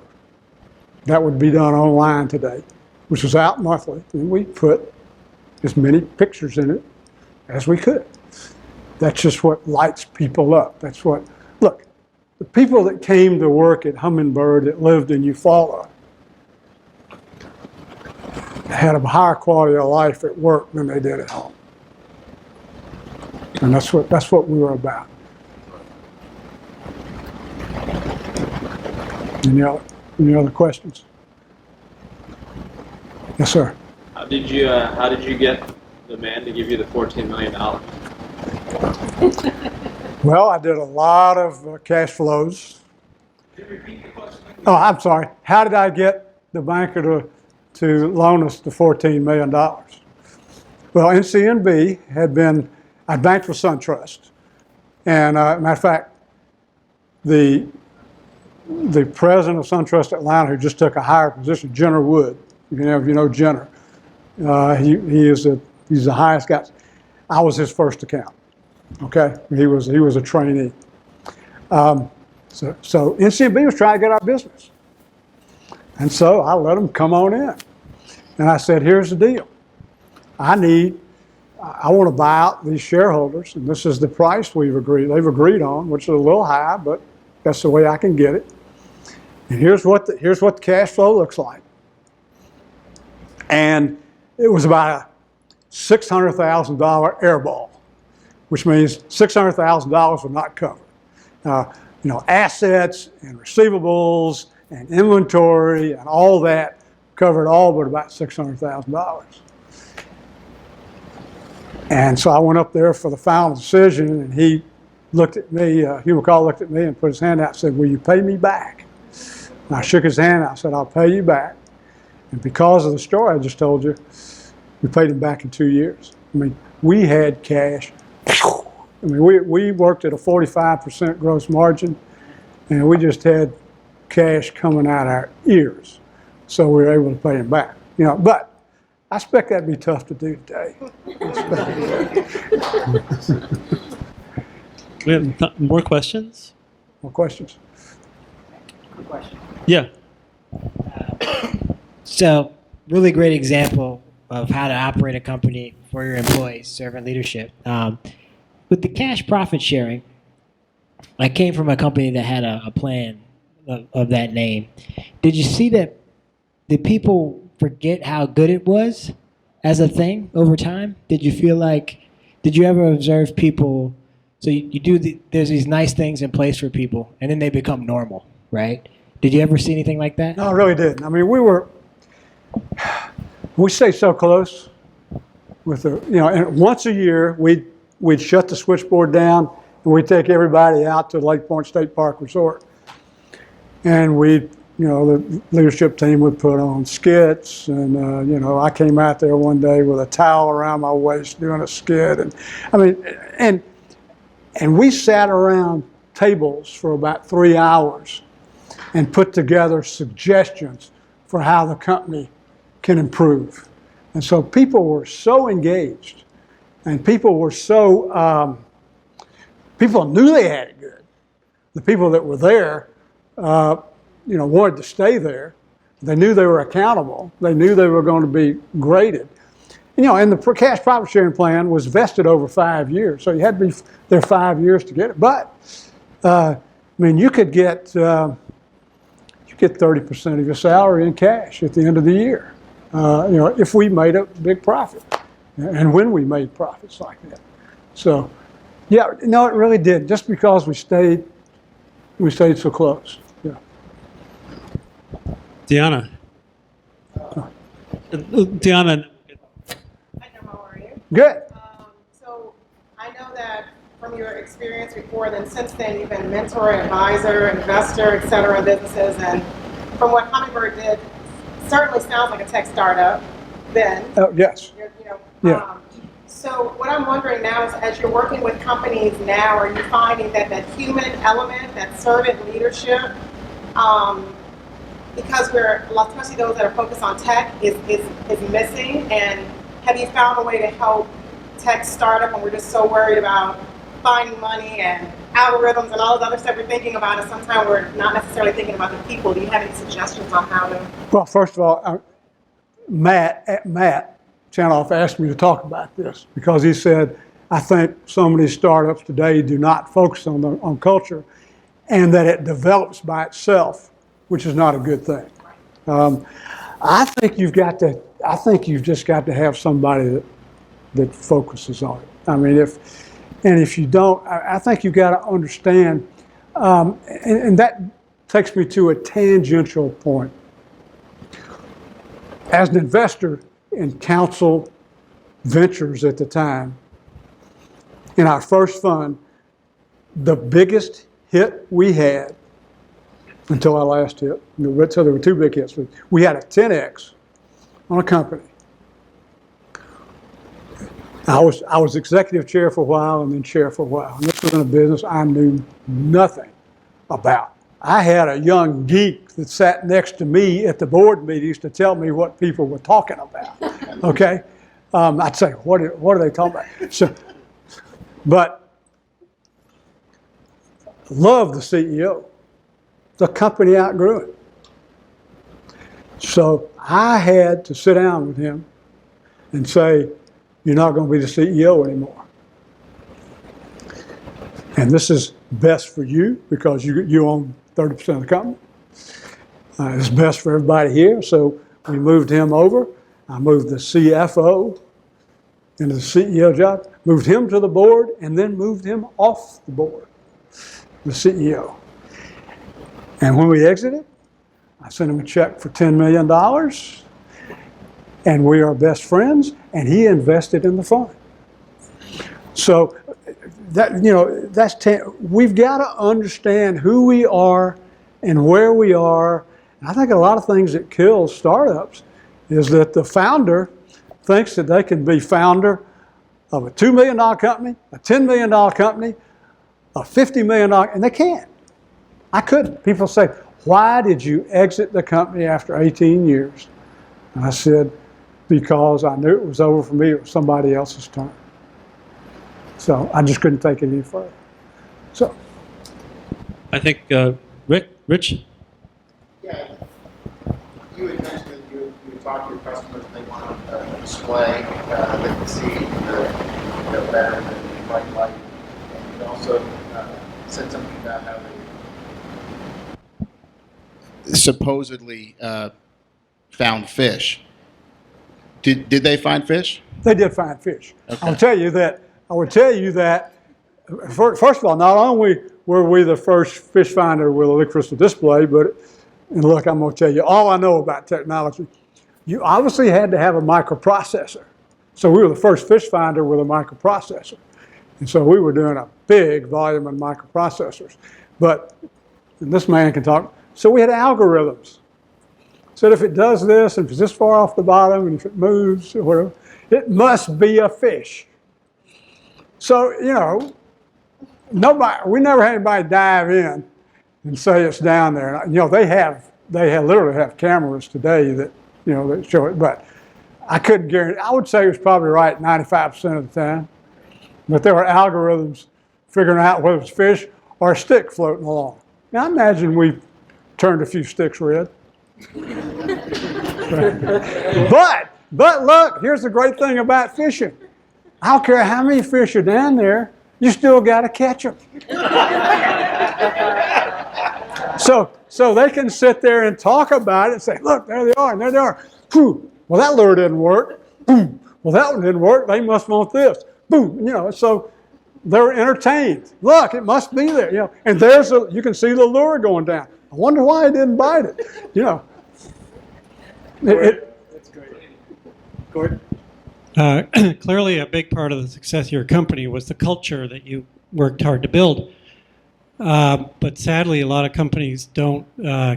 That would be done online today, which was out monthly, and we put as many pictures in it as we could. That's just what lights people up. That's what, look, the people that came to work at Humminbird that lived in Eufaula had a higher quality of life at work than they did at home. And that's what we were about. Any other questions? Yes, sir. How did you get the man to give you the $14 million? Well, I did a lot of cash flows. Oh, I'm sorry. How did I get the banker to loan us the $14 million? Well, NCNB I banked with SunTrust. And matter of fact, the president of SunTrust Atlanta, who just took a higher position, Jenner Wood, if you know Jenner, he's the highest guy. I was his first account. Okay, he was a trainee. So NCNB was trying to get our business, and so I let him come on in, and I said, "Here's the deal. I want to buy out these shareholders, and this is the price they've agreed on, which is a little high, but that's the way I can get it. And here's what the cash flow looks like." And it was about a $600,000 airball, which means $600,000 were not covered. Assets and receivables and inventory and all that covered all but about $600,000. And so I went up there for the final decision, and he looked at me, Hugh McCall looked at me and put his hand out and said, "Will you pay me back?" And I shook his hand. I said, "I'll pay you back." And because of the story I just told you, we paid him back in 2 years. I mean, we had cash. I mean, we worked at a 45% gross margin, and we just had cash coming out our ears. So we were able to pay him back. You know, but I expect that'd be tough to do today. We have more questions? More questions? Quick question. Yeah. So, really great example of how to operate a company for your employees, servant leadership. With the cash profit sharing, I came from a company that had a plan of that name. Did you see that? Did people forget how good it was as a thing over time? Did you ever observe people, so you do, there's these nice things in place for people, and then they become normal, right? Did you ever see anything like that? No, I really didn't. I mean, we stayed so close with and once a year we'd shut the switchboard down and we'd take everybody out to Lake Point State Park Resort. And the leadership team would put on skits, and I came out there one day with a towel around my waist doing a skit, and we sat around tables for about 3 hours and put together suggestions for how the company can improve. And so people were so engaged, and people were so people knew they had it good. The people that were there wanted to stay there. They knew they were accountable. They knew they were going to be graded. And the cash profit sharing plan was vested over 5 years, so you had to be there 5 years to get it. But you could get 30% of your salary in cash at the end of the year. If we made a big profit, and when we made profits like that. So, yeah, no, it really did. Just because we stayed so close. Yeah. Deanna. Deanna. Hi, Jim, how are you? Good. So I know that from your experience before, then since then you've been mentor, advisor, investor, et cetera, in businesses, and from what Humminbird did, certainly sounds like a tech startup then. Oh, yes. Yeah. So what I'm wondering now is, as you're working with companies now, are you finding that human element, that servant leadership, because especially those that are focused on tech, is missing? And have you found a way to help tech startup when we're just so worried about finding money and algorithms and all the other stuff we're thinking about, and sometimes we're not necessarily thinking about the people? Do you have any suggestions on how to? Well, first of all, Matt Chanoff asked me to talk about this because he said, I think so many startups today do not focus on culture, and that it develops by itself, which is not a good thing. I think you've just got to have somebody that focuses on it. I mean, if you don't, I think you've got to understand, and that takes me to a tangential point. As an investor in Council Ventures at the time, in our first fund, the biggest hit we had until our last hit, so there were two big hits. We had a 10X on a company. I was executive chair for a while and then chair for a while. And this was in a business I knew nothing about. I had a young geek that sat next to me at the board meetings to tell me what people were talking about. Okay, I'd say, what are they talking about? But loved the CEO. The company outgrew it. So I had to sit down with him and say, you're not going to be the CEO anymore. And this is best for you because you own 30% of the company. It's best for everybody here. So we moved him over. I moved the CFO into the CEO job, moved him to the board, and then moved him off the board, the CEO. And when we exited, I sent him a check for $10 million, and we are best friends, and he invested in the fund. So that, we've got to understand who we are and where we are. And I think a lot of things that kill startups is that the founder thinks that they can be founder of a $2 million company, a $10 million company, a $50 million, and they can't. I couldn't. People say, why did you exit the company after 18 years? And I said, because I knew it was over for me, it was somebody else's turn. So I just couldn't take it any further. So I think Rich? Yeah, you had mentioned that you talk to your customers and they want a display that can see the better than the bright light. And you also said something about how they supposedly found fish. Did they find fish? they did find fish. Okay. I would tell you that, first of all, not only were we the first fish finder with a liquid crystal display, but, and look, I'm going to tell you all I know about technology. You obviously had to have a microprocessor. So we were the first fish finder with a microprocessor. And so we were doing a big volume of microprocessors. But, and this man can talk, so we had algorithms. So if it does this, and if it's this far off the bottom, and if it moves, or whatever, it must be a fish. So, we never had anybody dive in and say it's down there. They literally have cameras today that, that show it, but I couldn't guarantee. I would say it was probably right 95% of the time. But there were algorithms figuring out whether it was fish or a stick floating along. Now, I imagine we turned a few sticks red. But look, here's the great thing about fishing. I don't care how many fish are down there, you still got to catch them. So they can sit there and talk about it and say, look, there they are, and there they are. Boom. Well, that lure didn't work. Boom. Well, that one didn't work. They must want this. Boom. So they're entertained. Look, it must be there. And you can see the lure going down. I wonder why it didn't bite it. That's great. Gordon? Clearly, a big part of the success of your company was the culture that you worked hard to build. But sadly, a lot of companies don't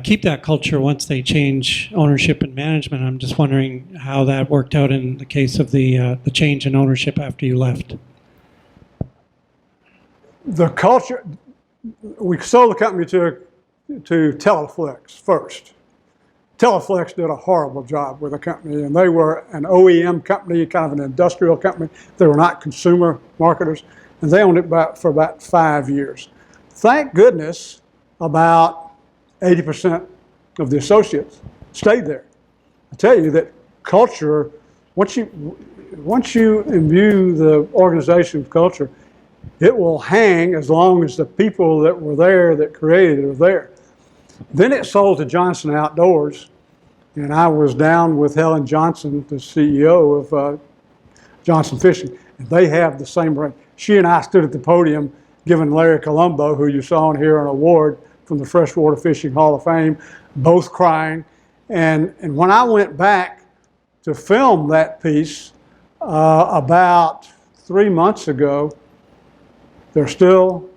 keep that culture once they change ownership and management. I'm just wondering how that worked out in the case of the change in ownership after you left. The culture, we sold the company to Teleflex first. Teleflex did a horrible job with the company, and they were an OEM company, kind of an industrial company. They were not consumer marketers, and they owned it for about 5 years. Thank goodness about 80% of the associates stayed there. I tell you that culture, once you imbue the organization's culture, it will hang as long as the people that were there that created it are there. Then it sold to Johnson Outdoors, and I was down with Helen Johnson, the CEO of Johnson Fishing, and they have the same brand. She and I stood at the podium giving Larry Colombo, who you saw in here, an award from the Freshwater Fishing Hall of Fame, both crying. And when I went back to film that piece about 3 months ago, there's still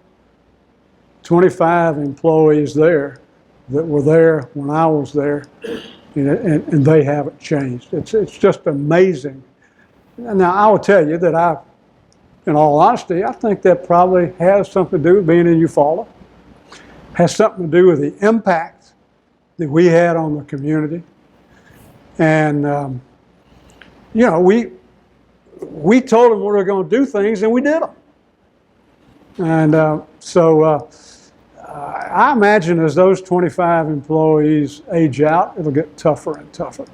25 employees there that were there when I was there, and they haven't changed. It's just amazing. Now, I will tell you that in all honesty, I think that probably has something to do with being in Eufaula, has something to do with the impact that we had on the community. And, we told them we were going to do things, and we did them. And so I imagine as those 25 employees age out, it'll get tougher and tougher.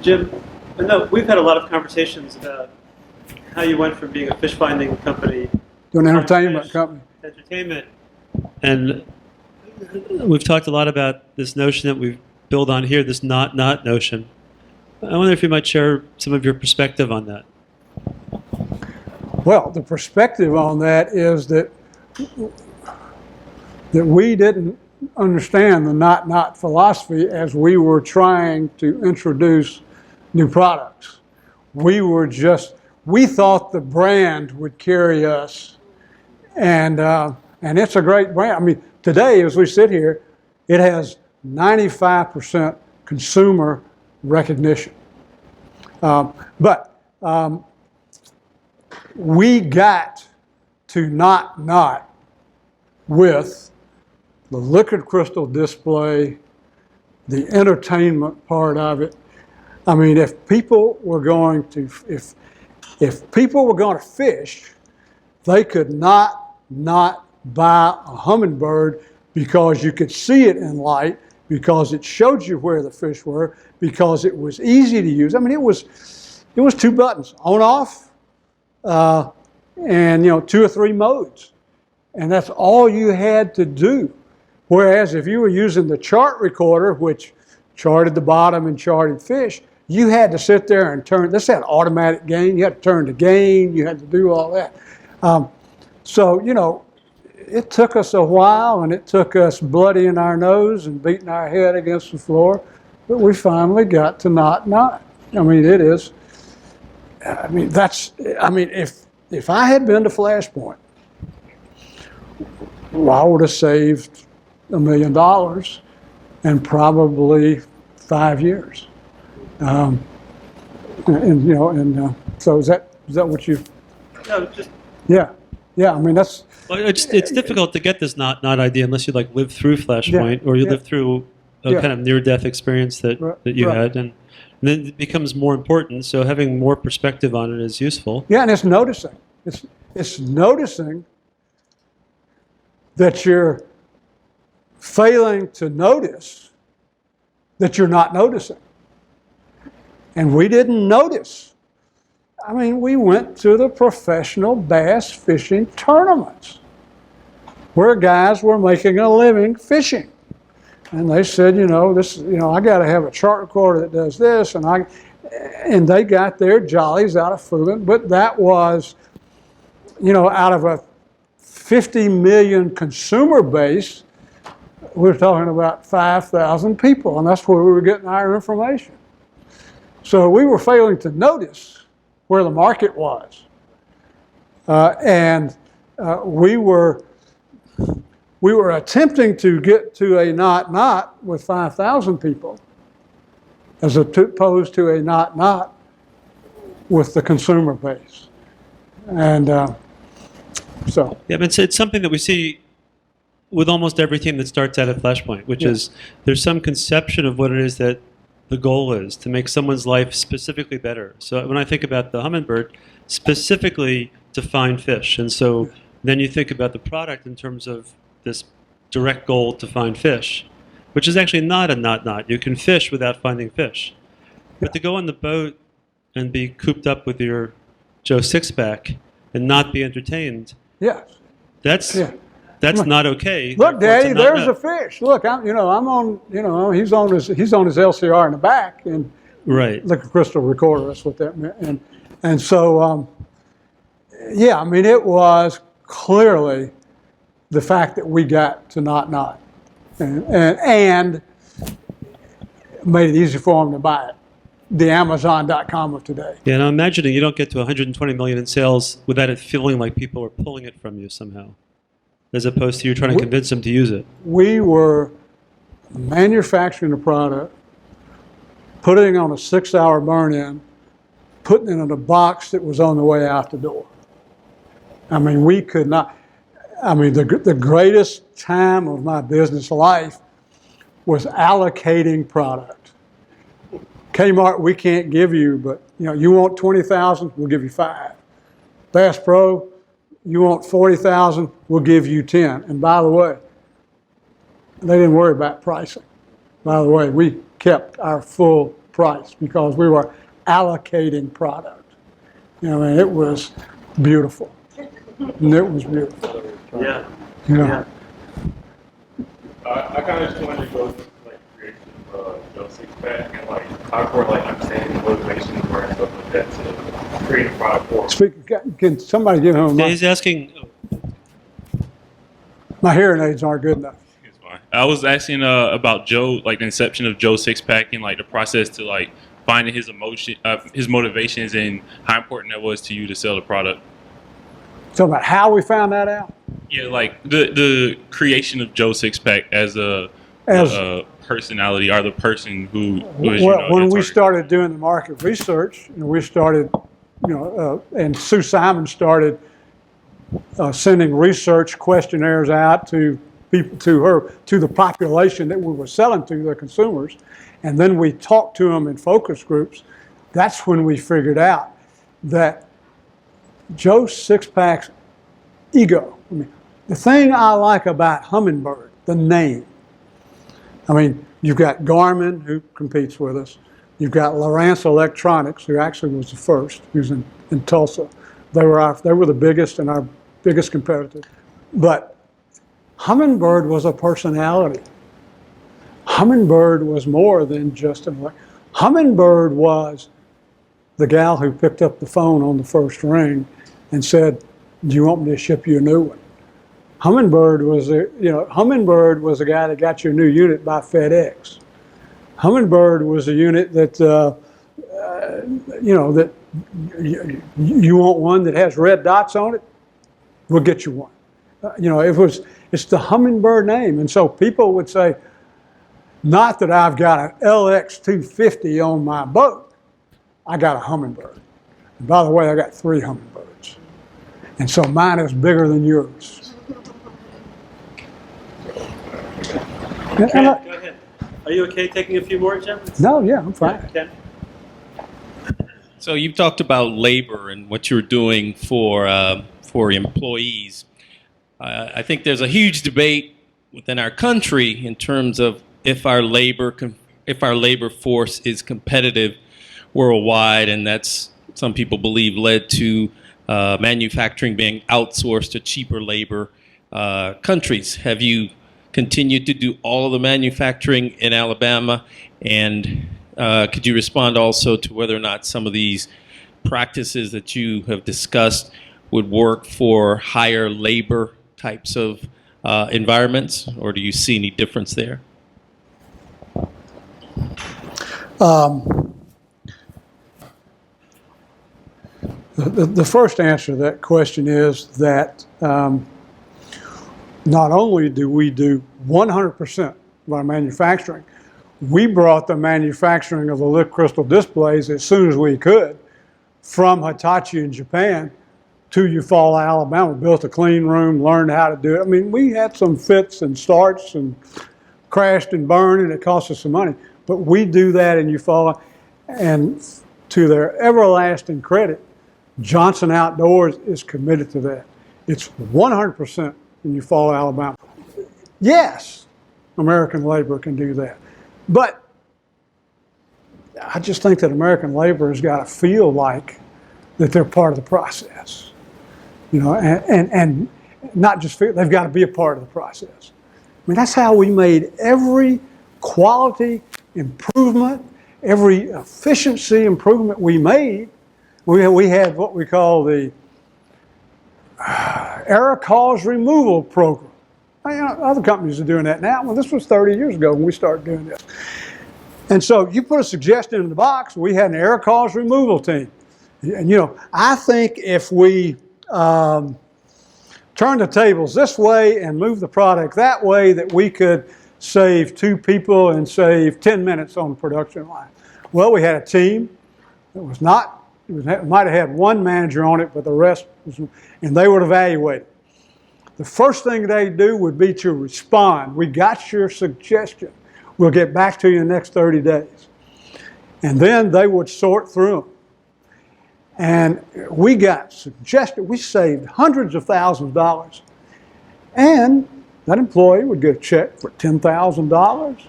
Jim, I know we've had a lot of conversations about how you went from being a fish finding company to an entertainment company. Entertainment. And we've talked a lot about this notion that we've built on here, this not notion. I wonder if you might share some of your perspective on that. Well, the perspective on that is that we didn't understand the not philosophy as we were trying to introduce new products. We thought the brand would carry us, and it's a great brand. I mean, today as we sit here, it has 95% consumer recognition. But we got to not with the liquid crystal display, the entertainment part of it. I mean, if people were going to fish, they could not buy a Humminbird because you could see it in light, because it showed you where the fish were, because it was easy to use. I mean, it was 2 buttons, on, off, and 2 or 3 modes, and that's all you had to do. Whereas if you were using the chart recorder, which charted the bottom and charted fish, you had to sit there and turn. This had automatic gain. You had to turn the gain. You had to do all that. So it took us a while, and it took us bloodying our nose and beating our head against the floor, but we finally got to not. I mean, it is. I mean, if I had been to Flashpoint, well, I would have saved $1 million and probably 5 years. So is that what you? No, just. Yeah. I mean, that's. Well, it's difficult to get this not idea unless you live through Flashpoint or you live through a kind of near-death experience that you had, and then it becomes more important. So having more perspective on it is useful. Yeah, and it's noticing. It's noticing that you're failing to notice that you're not noticing. And we didn't notice. I mean, we went to the professional bass fishing tournaments where guys were making a living fishing. And they said, I got to have a chart recorder that does this, and they got their jollies out of fooling. But that was, out of a 50 million consumer base, we're talking about 5,000 people, and that's where we were getting our information. So we were failing to notice where the market was. And we were attempting to get to a not with 5,000 people as opposed to a not with the consumer base. And so. Yeah, but it's something that we see with almost everything that starts out at Flashpoint, which is there's some conception of what it is that the goal is to make someone's life specifically better. So when I think about the Humminbird, specifically to find fish. And so then you think about the product in terms of this direct goal to find fish, which is actually not a not. You can fish without finding fish. But to go on the boat and be cooped up with your Joe Sixpack and not be entertained, that's not okay. Look, Daddy, there's a fish. Look, I'm on. He's on his LCR in the back, and liquid crystal recorder. That's what that meant. And so, I mean, it was clearly the fact that we got to not, and made it easy for them to buy it. The Amazon.com of today. Yeah, and I'm imagining you don't get to 120 million in sales without it feeling like people are pulling it from you somehow, as opposed to you trying to convince them to use it. We were manufacturing the product, putting it on a 6-hour burn-in, putting it in a box that was on the way out the door. I mean, we could not. I mean, the greatest time of my business life was allocating product. Kmart, we can't give you, but you want 20,000, we'll give you 5. Bass Pro, you want 40,000, we'll give you 10. And by the way, they didn't worry about pricing. By the way, we kept our full price because we were allocating product. It was beautiful. It was beautiful. Yeah. I kind of just wanted to go through creation of Joe Sixpack and how for understanding motivation and stuff like that to create a product for. Can somebody give him a mic? He's asking. My hearing aids aren't good enough. I was asking about Joe, like the inception of Joe Sixpack and like the process to like finding his his motivations, and how important that was to you to sell the product. So about how we found that out? Yeah, like the creation of Joe Sixpack as a personality, or the person who was, when we started doing the market research, we started, and Sue Simon started sending research questionnaires out to people, to the population that we were selling to, the consumers, and then we talked to them in focus groups. That's when we figured out that Joe Sixpack's ego. I mean, the thing I like about Humminbird, the name. I mean, you've got Garmin, who competes with us. You've got Lowrance Electronics, who actually was the first, who's in Tulsa. They were the biggest and our biggest competitor. But Humminbird was a personality. Humminbird was more than just an electronic. Humminbird was the gal who picked up the phone on the first ring and said, "Do you want me to ship you a new one?" Humminbird was the guy that got your new unit by FedEx. Humminbird was a unit that, that you want one that has red dots on it, we'll get you one. It's the Humminbird name. And so people would say, not that I've got an LX250 on my boat, I got a Humminbird. And by the way, I got 3 Humminbirds. And so mine is bigger than yours. Go ahead. Are you okay taking a few more, Jim? No, yeah, I'm fine. Ken? So you've talked about labor and what you're doing for employees. I think there's a huge debate within our country in terms of if our labor force is competitive worldwide, and that's, some people believe, led to manufacturing being outsourced to cheaper labor countries. Have you continued to do all of the manufacturing in Alabama? And could you respond also to whether or not some of these practices that you have discussed would work for higher labor types of environments, or do you see any difference there? The first answer to that question is that not only do we do 100% of our manufacturing, we brought the manufacturing of the lift crystal displays as soon as we could from Hitachi in Japan to Eufaula, Alabama. Built a clean room, learned how to do it. I mean, we had some fits and starts and crashed and burned, and it cost us some money. But we do that in Eufaula, and to their everlasting credit, Johnson Outdoors is committed to that. It's 100% in Eufaula, Alabama. Yes, American labor can do that. But I just think that American labor has got to feel like that they're part of the process. And not just feel, they've got to be a part of the process. I mean, that's how we made every quality improvement, every efficiency improvement we made. We had what we call the error cause removal program. Other companies are doing that now. Well, this was 30 years ago when we started doing this. And so you put a suggestion in the box, we had an error cause removal team. And I think if we turn the tables this way and move the product that way, that we could save 2 people and save 10 minutes on the production line. Well, we had a team that was not, it might have had 1 manager on it, but the rest was, and they would evaluate it. The first thing they do would be to respond. We got your suggestion. We'll get back to you in the next 30 days. And then they would sort through them. And we got suggested, we saved hundreds of thousands of dollars. And that employee would get a check for $10,000,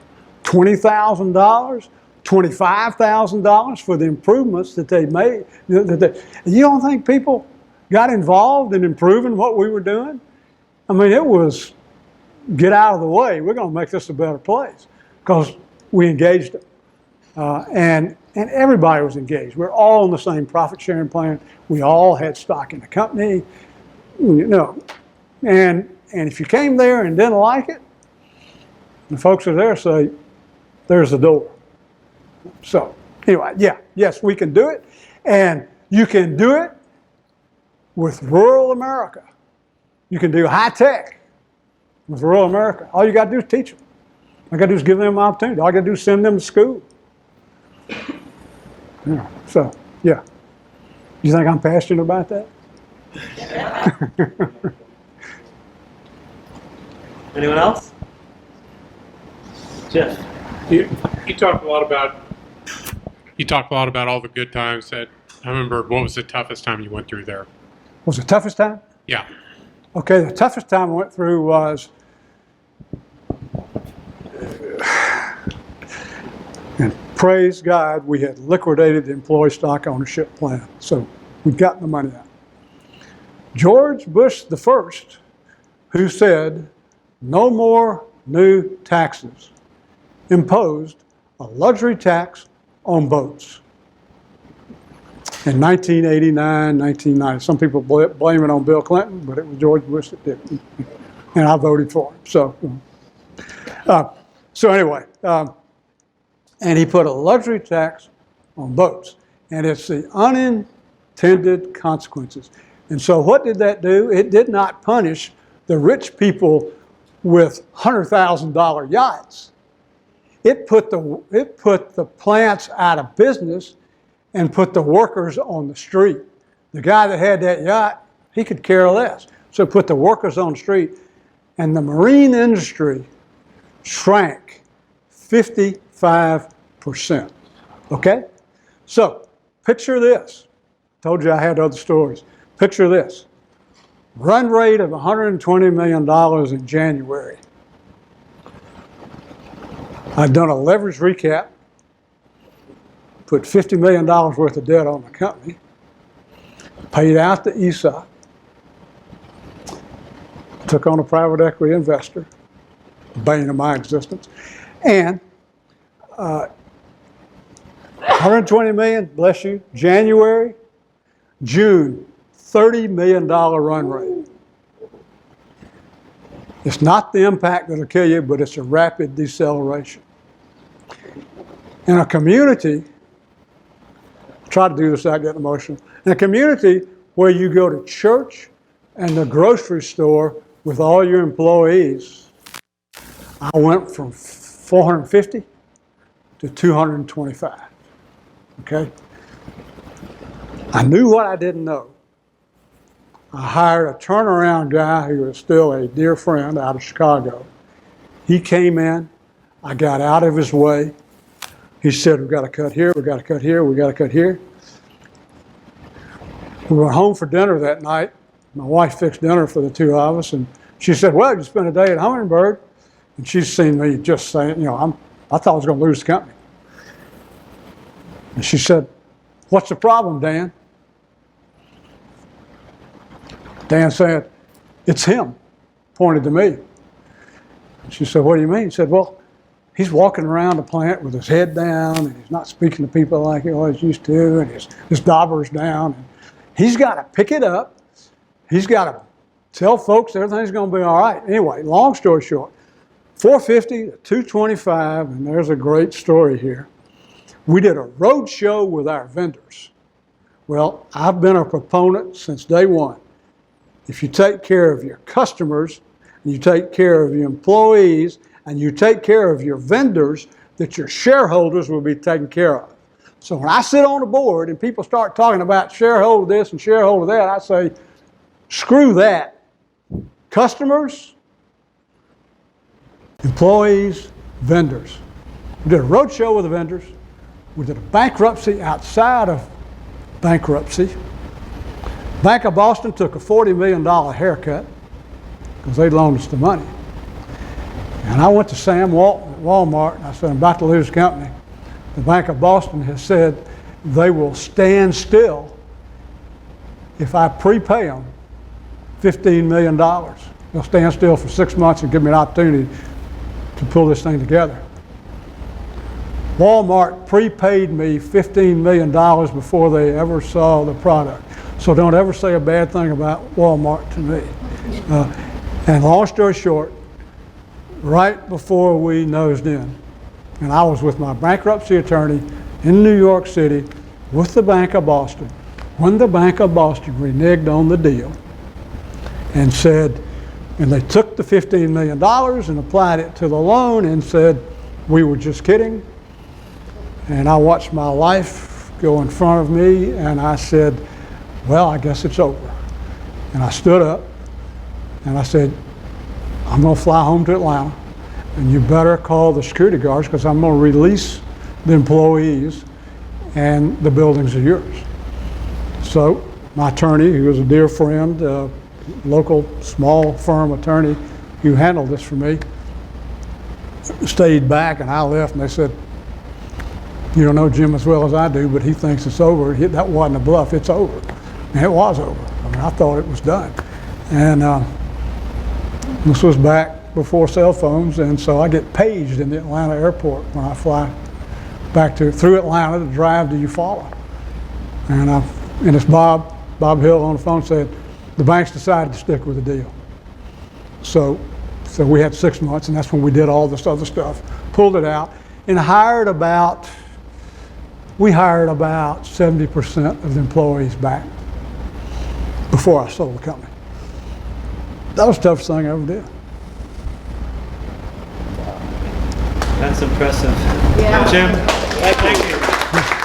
$20,000, $25,000 for the improvements that they made. You don't think people got involved in improving what we were doing? I mean, it was get out of the way. We're going to make this a better place, because we engaged them. And everybody was engaged. We're all on the same profit sharing plan. We all had stock in the company, And if you came there and didn't like it, And the folks are there say, there's the door. So anyway, yeah, yes, we can do it. And you can do it with rural America. You can do high tech with rural America. All you got to do is teach them. All you got to do is give them an opportunity. All you got to do is send them to school. Yeah, so, yeah. You think I'm passionate about that? Anyone else? Jeff. You talk a lot about all the good times. That I remember. What was the toughest time you went through there? What was the toughest time? Yeah. Okay, the toughest time I went through was, and praise God, we had liquidated the employee stock ownership plan, so we'd gotten the money out. George Bush the first, who said, no more new taxes, imposed a luxury tax on boats. In 1989, 1990, some people blame it on Bill Clinton, but it was George Bush that did it. And I voted for him. So anyway, and he put a luxury tax on boats. And it's the unintended consequences. And so what did that do? It did not punish the rich people with $100,000 yachts. It put the plants out of business and put the workers on the street. The guy that had that yacht, he could care less. So put the workers on the street. And the marine industry shrank 55%. Okay? So picture this. Told you I had other stories. Picture this. Run rate of $120 million in January. I've done a leverage recap, put $50 million worth of debt on the company, paid out the ESOP, took on a private equity investor, bane of my existence, and 120 million, bless you, January, June, $30 million run rate. It's not the impact that'll kill you, but it's a rapid deceleration. In a community, try to do this without getting emotional. In a community where you go to church and the grocery store with all your employees, I went from 450 to 225. Okay? I knew what I didn't know. I hired a turnaround guy who was still a dear friend out of Chicago. He came in. I got out of his way. He said, we've got to cut here, we've got to cut here, we've got to cut here. We went home for dinner that night. My wife fixed dinner for the two of us, and she said, well, you spent a day at Humminbird. And she's seen me just saying, you know, I thought I was going to lose the company. And she said, what's the problem, Dan? Dan said, it's him, pointed to me. She said, what do you mean? He said, well, he's walking around the plant with his head down, and he's not speaking to people like he always used to, and his dauber's down. And he's got to pick it up. He's got to tell folks everything's going to be all right. Anyway, long story short, 450 to 225, and there's a great story here. We did a road show with our vendors. Well, I've been a proponent since day one. If you take care of your customers, and you take care of your employees, and you take care of your vendors, that your shareholders will be taken care of. So when I sit on the board and people start talking about shareholder this and shareholder that, I say, screw that. Customers, employees, vendors. We did a road show with the vendors. We did a bankruptcy outside of bankruptcy. Bank of Boston took a $40 million haircut because they loaned us the money. And I went to Sam Walton at Walmart, and I said, I'm about to lose the company. The Bank of Boston has said they will stand still if I prepay them $15 million. They'll stand still for 6 months and give me an opportunity to pull this thing together. Walmart prepaid me $15 million before they ever saw the product. So don't ever say a bad thing about Walmart to me. And long story short, right before we nosed in. And I was with my bankruptcy attorney in New York City with the Bank of Boston when the Bank of Boston reneged on the deal and said, and they took the $15 million and applied it to the loan and said, we were just kidding. And I watched my life go in front of me and I said, well, I guess it's over. And I stood up and I said, I'm going to fly home to Atlanta and you better call the security guards because I'm going to release the employees and the buildings are yours. So my attorney, who was a dear friend, local small firm attorney who handled this for me, stayed back and I left and they said, you don't know Jim as well as I do, but he thinks it's over. That wasn't a bluff, it's over. And it was over. I mean, I thought it was done. And this was back before cell phones, and so I get paged in the Atlanta airport when I fly back through Atlanta to drive to Eufaula. And it's Bob Hill on the phone said, the banks decided to stick with the deal. So we had 6 months, and that's when we did all this other stuff, pulled it out, and we hired about 70% of the employees back before I sold the company. That was the toughest thing I ever did. That's impressive. Yeah. Jim, thank you.